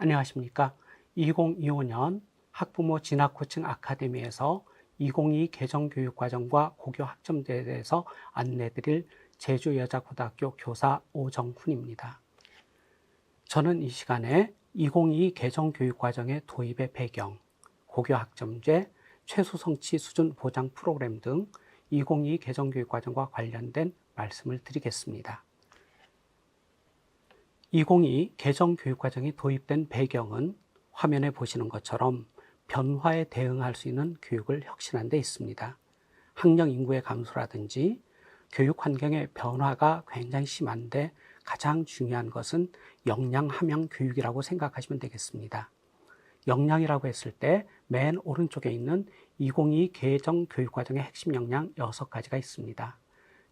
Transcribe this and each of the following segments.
안녕하십니까. 2025년 학부모 진학코칭 아카데미에서 2022 개정교육과정과 고교 학점제에 대해서 안내드릴 제주여자고등학교 교사 오정훈입니다. 저는 이 시간에 2022 개정교육과정의 도입의 배경, 고교 학점제, 최소 성취 수준 보장 프로그램 등 2022 개정교육과정과 관련된 말씀을 드리겠습니다. 2022 개정교육과정이 도입된 배경은 화면에 보시는 것처럼 변화에 대응할 수 있는 교육을 혁신한 데 있습니다. 학령 인구의 감소라든지 교육 환경의 변화가 굉장히 심한데 가장 중요한 것은 역량 함양 교육이라고 생각하시면 되겠습니다. 역량이라고 했을 때 맨 오른쪽에 있는 2022 개정 교육과정의 핵심 역량 6가지가 있습니다.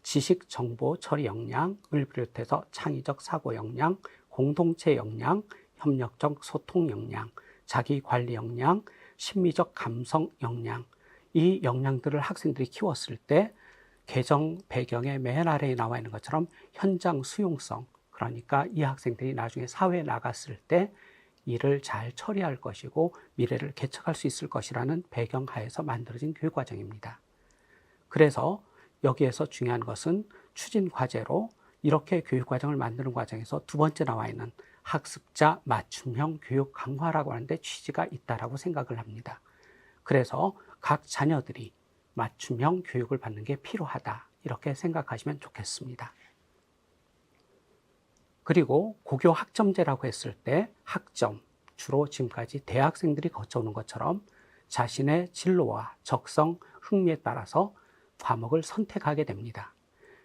지식, 정보, 처리 역량을 비롯해서 창의적 사고 역량, 공동체 역량, 협력적 소통 역량, 자기관리 역량, 심미적 감성 역량, 이 역량들을 학생들이 키웠을 때 개정 배경의 맨 아래에 나와 있는 것처럼 현장 수용성, 그러니까 이 학생들이 나중에 사회에 나갔을 때 일을 잘 처리할 것이고 미래를 개척할 수 있을 것이라는 배경하에서 만들어진 교육과정입니다. 그래서 여기에서 중요한 것은 추진 과제로 이렇게 교육과정을 만드는 과정에서 두 번째 나와 있는 학습자 맞춤형 교육 강화라고 하는데 취지가 있다라고 생각을 합니다. 그래서 각 자녀들이 맞춤형 교육을 받는 게 필요하다, 이렇게 생각하시면 좋겠습니다. 그리고 고교 학점제라고 했을 때 학점, 주로 지금까지 대학생들이 거쳐오는 것처럼 자신의 진로와 적성, 흥미에 따라서 과목을 선택하게 됩니다.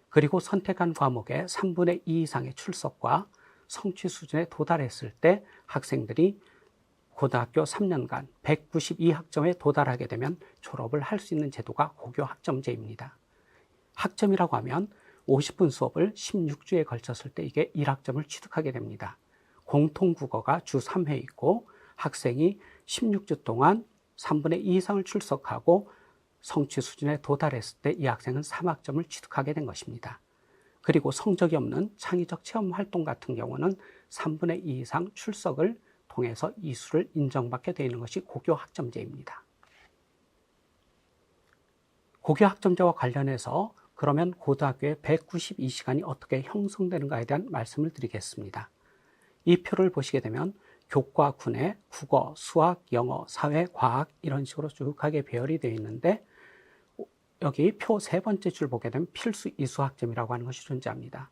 그리고 선택한 과목의 3분의 2 이상의 출석과 성취 수준에 도달했을 때 학생들이 고등학교 3년간 192학점에 도달하게 되면 졸업을 할 수 있는 제도가 고교 학점제입니다. 학점이라고 하면 50분 수업을 16주에 걸쳤을 때 이게 1학점을 취득하게 됩니다. 공통국어가 주 3회 있고 학생이 16주 동안 3분의 2 이상을 출석하고 성취 수준에 도달했을 때 이 학생은 3학점을 취득하게 된 것입니다. 그리고 성적이 없는 창의적 체험 활동 같은 경우는 3분의 2 이상 출석을 통해서 이수를 인정받게 되는 것이 고교 학점제입니다. 고교 학점제와 관련해서 그러면 고등학교의 192시간이 어떻게 형성되는가에 대한 말씀을 드리겠습니다. 이 표를 보시게 되면 교과 군에 국어, 수학, 영어, 사회, 과학 이런 식으로 쭉 하게 배열이 되어 있는데 여기 표 세 번째 줄 보게 되면 필수 이수학점이라고 하는 것이 존재합니다.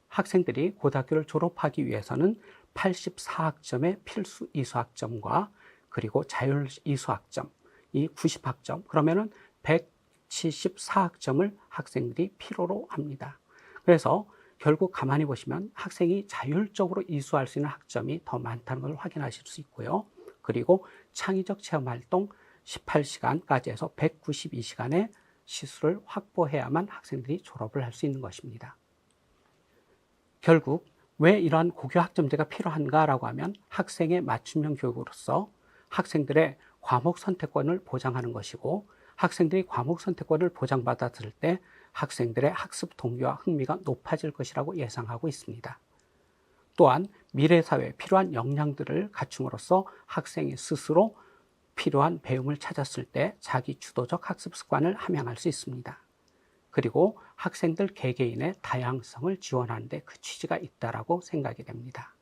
학생들이 고등학교를 졸업하기 위해서는 84학점의 필수 이수학점과 그리고 자율 이수학점, 이 90학점, 그러면은 174학점을 학생들이 필요로 합니다. 그래서 결국 가만히 보시면 학생이 자율적으로 이수할 수 있는 학점이 더 많다는 걸 확인하실 수 있고요. 그리고 창의적 체험활동 18시간까지 해서 192시간의 시수를 확보해야만 학생들이 졸업을 할 수 있는 것입니다. 결국 왜 이러한 고교 학점제가 필요한가라고 하면 학생의 맞춤형 교육으로서 학생들의 과목 선택권을 보장하는 것이고 학생들이 과목 선택권을 보장받았을 때 학생들의 학습 동기와 흥미가 높아질 것이라고 예상하고 있습니다. 또한 미래 사회에 필요한 역량들을 갖춤으로써 학생이 스스로 필요한 배움을 찾았을 때 자기 주도적 학습 습관을 함양할 수 있습니다. 그리고 학생들 개개인의 다양성을 지원하는 데 그 취지가 있다라고 생각이 됩니다.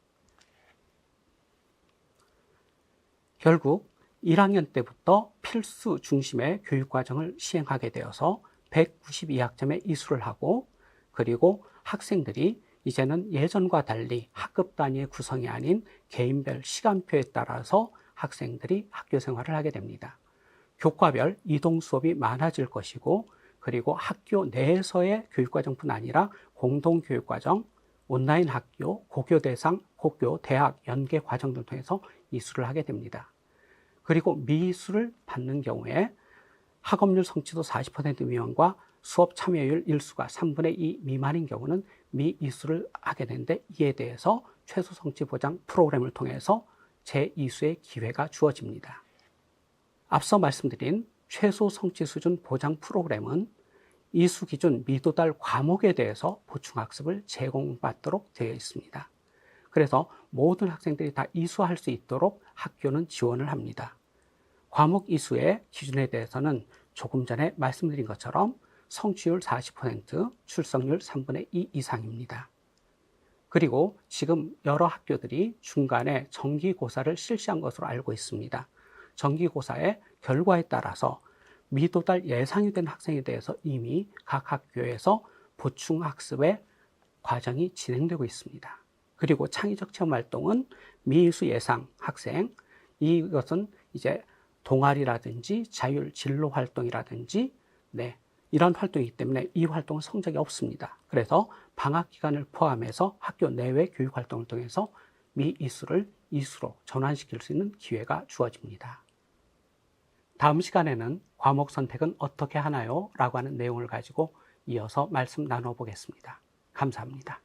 결국 1학년 때부터 필수 중심의 교육과정을 시행하게 되어서 192학점에 이수를 하고 그리고 학생들이 이제는 예전과 달리 학급 단위의 구성이 아닌 개인별 시간표에 따라서 학생들이 학교 생활을 하게 됩니다. 교과별 이동 수업이 많아질 것이고 그리고 학교 내에서의 교육과정뿐 아니라 공동교육과정, 온라인 학교, 고교 대상, 고교, 대학, 연계 과정 등 통해서 이수를 하게 됩니다. 그리고 미이수를 받는 경우에 학업률 성취도 40% 미만과 수업 참여율 일수가 3분의 2 미만인 경우는 미이수를 하게 되는데 이에 대해서 최소 성취 보장 프로그램을 통해서 제2수의 기회가 주어집니다. 앞서 말씀드린 최소 성취 수준 보장 프로그램은 이수 기준 미도달 과목에 대해서 보충학습을 제공받도록 되어 있습니다. 그래서 모든 학생들이 다 이수할 수 있도록 학교는 지원을 합니다. 과목 이수의 기준에 대해서는 조금 전에 말씀드린 것처럼 성취율 40%, 출석률 3분의 2 이상입니다. 그리고 지금 여러 학교들이 중간에 정기고사를 실시한 것으로 알고 있습니다. 정기고사의 결과에 따라서 미도달 예상이 된 학생에 대해서 이미 각 학교에서 보충학습의 과정이 진행되고 있습니다. 그리고 창의적 체험 활동은 미이수 예상 학생, 이것은 이제 동아리라든지 자율 진로 활동이라든지 이런 활동이기 때문에 이 활동은 성적이 없습니다. 그래서 방학 기간을 포함해서 학교 내외 교육 활동을 통해서 미이수를 이수로 전환시킬 수 있는 기회가 주어집니다. 다음 시간에는 과목 선택은 어떻게 하나요? 라고 하는 내용을 가지고 이어서 말씀 나눠보겠습니다. 감사합니다.